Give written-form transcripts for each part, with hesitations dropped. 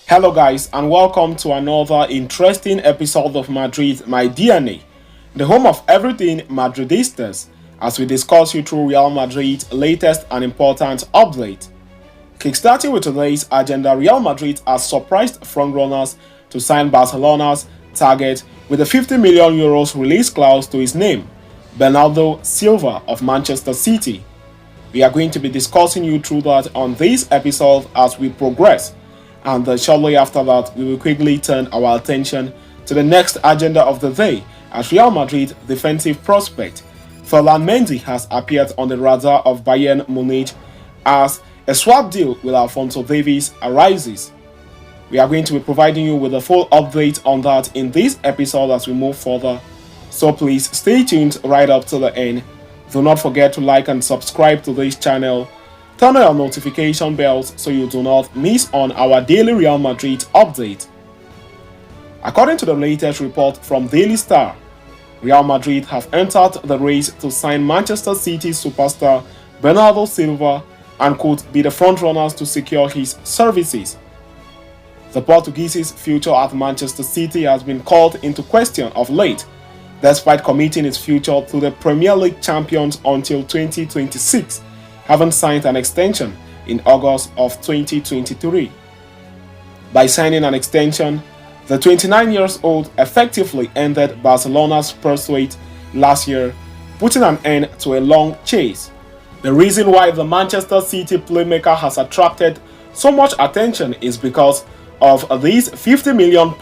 Hello guys and welcome to another interesting episode of Madrid My DNA, the home of everything Madridistas, as we discuss you through Real Madrid's latest and important update. Kickstarting with today's agenda, Real Madrid has surprised frontrunners to sign Barcelona's target with a 50 million euros release clause to his name, Benardo Silva of Manchester City. We are going to be discussing you through that on this episode as we progress. And shortly after that, we will quickly turn our attention to the next agenda of the day as Real Madrid defensive prospect Mendy has appeared on the radar of Bayern Munich as a swap deal with Alphonso Davies arises. We are going to be providing you with a full update on that in this episode as we move further. So please stay tuned right up to the end. Do not forget to like and subscribe to this channel. Turn on your notification bells so you do not miss on our daily Real Madrid update. According to the latest report from Daily Star, Real Madrid have entered the race to sign Manchester City superstar Benardo Silva and could be the frontrunners to secure his services. The Portuguese's future at Manchester City has been called into question of late, despite committing his future to the Premier League champions until 2026. Having signed an extension in August of 2023. By signing an extension, the 29-year-old effectively ended Barcelona's pursuit last year, putting an end to a long chase. The reason why the Manchester City playmaker has attracted so much attention is because of this £50 million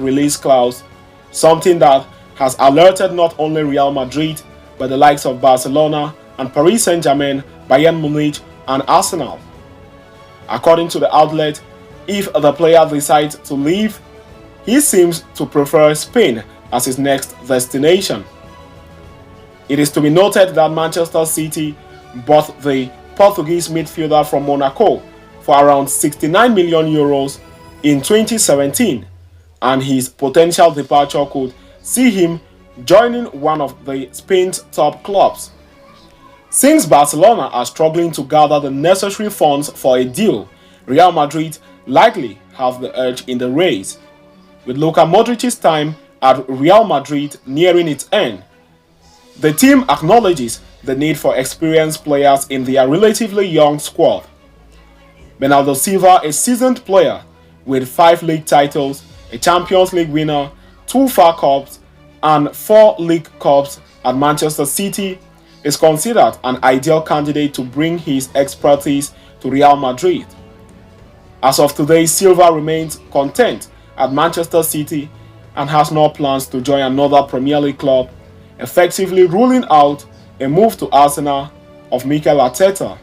release clause, something that has alerted not only Real Madrid but the likes of Barcelona and Paris Saint-Germain, Bayern Munich and Arsenal. According to the outlet, if the player decides to leave, he seems to prefer Spain as his next destination. It is to be noted that Manchester City bought the Portuguese midfielder from Monaco for around 69 million euros in 2017, and his potential departure could see him joining one of the Spain's top clubs. Since Barcelona are struggling to gather the necessary funds for a deal, Real Madrid likely have the edge in the race. With Luka Modric's time at Real Madrid nearing its end, the team acknowledges the need for experienced players in their relatively young squad. Benardo Silva, a seasoned player with 5 league titles, a Champions League winner, 2 FA Cups and 4 League Cups at Manchester City, is considered an ideal candidate to bring his expertise to Real Madrid. As of today, Silva remains content at Manchester City and has no plans to join another Premier League club, effectively ruling out a move to Arsenal of Mikel Arteta.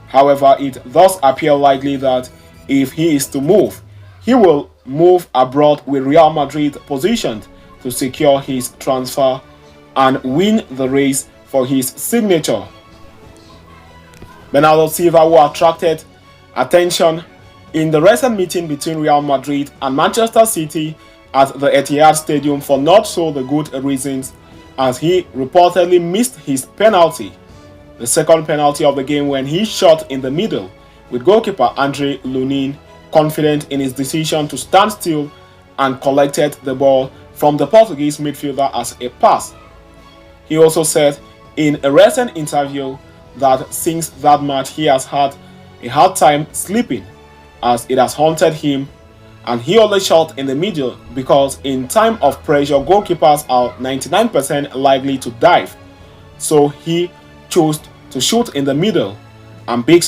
However, it does appear likely that if he is to move, he will move abroad with Real Madrid positioned to secure his transfer and win the race for his signature. Benardo Silva, who attracted attention in the recent meeting between Real Madrid and Manchester City at the Etihad Stadium for not so the good reasons, as he reportedly missed his penalty, the second penalty of the game, when he shot in the middle, with goalkeeper Andre Lunin confident in his decision to stand still and collected the ball from the Portuguese midfielder as a pass. He also said in a recent interview that since that match he has had a hard time sleeping as it has haunted him, and he only shot in the middle because in time of pressure goalkeepers are 99% likely to dive, so he chose to shoot in the middle. And big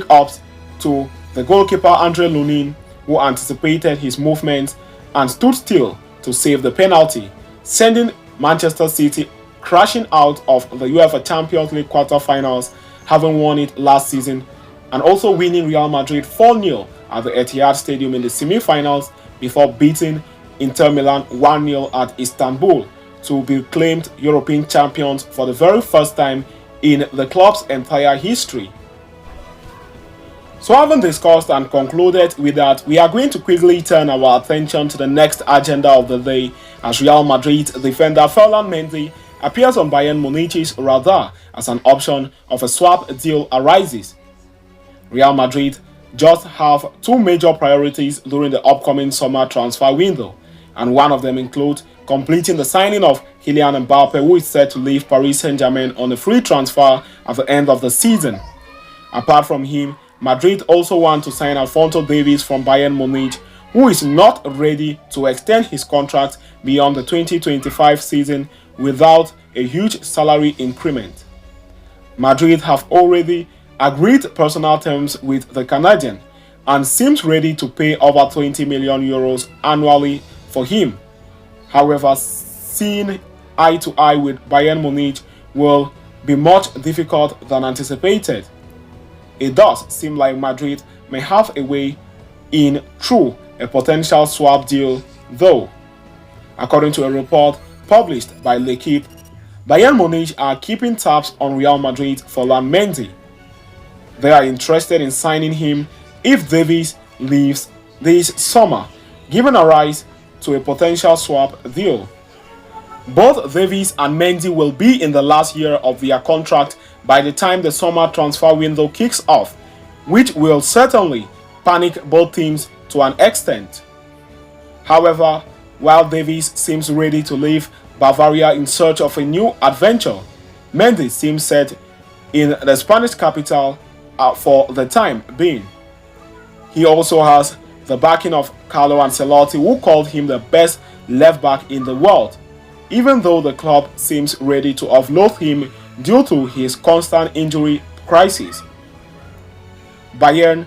ups to the goalkeeper Andre Lunin, who anticipated his movements and stood still to save the penalty, sending Manchester City crashing out of the UEFA Champions League quarter-finals, having won it last season, and also winning Real Madrid 4-0 at the Etihad Stadium in the semi-finals before beating Inter Milan 1-0 at Istanbul to be claimed European champions for the very first time in the club's entire history. So having discussed and concluded with that, we are going to quickly turn our attention to the next agenda of the day as Real Madrid defender Mendy appears on Bayern Munich's radar as an option of a swap deal arises. Real Madrid just have two major priorities during the upcoming summer transfer window, and one of them includes completing the signing of Kylian Mbappe, who is set to leave Paris Saint-Germain on a free transfer at the end of the season. Apart from him, Madrid also want to sign Alphonso Davies from Bayern Munich, who is not ready to extend his contract beyond the 2025 season without a huge salary increment. Madrid have already agreed personal terms with the Canadian and seems ready to pay over 20 million euros annually for him. However, seeing eye to eye with Bayern Munich will be much difficult than anticipated. It does seem like Madrid may have a way in through a potential swap deal, though. According to a report published by L'Equipe, Bayern Munich are keeping tabs on Real Madrid for Mendy. They are interested in signing him if Davies leaves this summer, giving a rise to a potential swap deal. Both Davies and Mendy will be in the last year of their contract by the time the summer transfer window kicks off, which will certainly panic both teams to an extent. However, while Davies seems ready to leave Bavaria in search of a new adventure, Mendy seems set in the Spanish capital for the time being. He also has the backing of Carlo Ancelotti, who called him the best left back in the world, even though the club seems ready to offload him due to his constant injury crisis. Bayern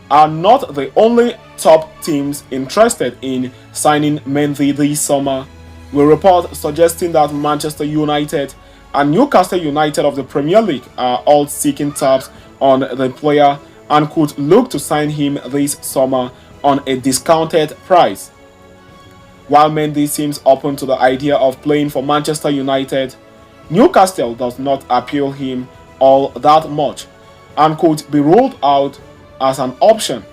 are not the only top teams interested in signing Mendy this summer, with reports suggesting that Manchester United and Newcastle United of the Premier League are all seeking tabs on the player and could look to sign him this summer on a discounted price. While Mendy seems open to the idea of playing for Manchester United, Newcastle does not appeal him all that much and could be ruled out as an option.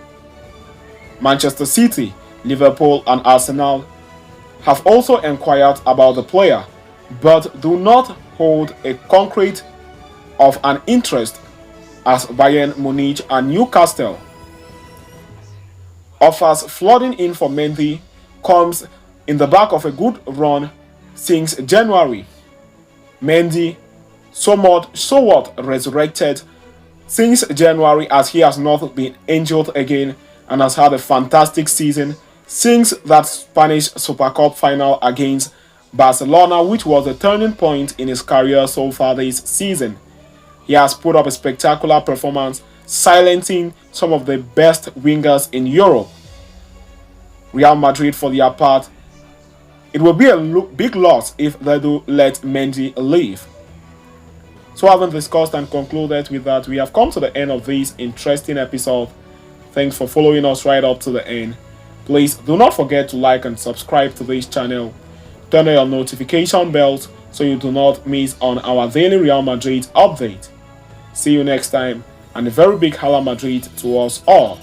Manchester City, Liverpool and Arsenal have also inquired about the player, but do not hold a concrete of an interest as Bayern Munich and Newcastle. Offers flooding in for Mendy comes in the back of a good run since January. Mendy somewhat resurrected since January, as he has not been injured again and has had a fantastic season since that Spanish Super Cup final against Barcelona, which was a turning point in his career so far this season. He has put up a spectacular performance, silencing some of the best wingers in Europe. Real Madrid, for their part, it will be a big loss if they do let Mendy leave. So having discussed and concluded with that, we have come to the end of this interesting episode. Thanks for following us right up to the end. Please do not forget to like and subscribe to this channel. Turn on your notification bells so you do not miss on our daily Real Madrid update. See you next time, and a very big Hala Madrid to us all.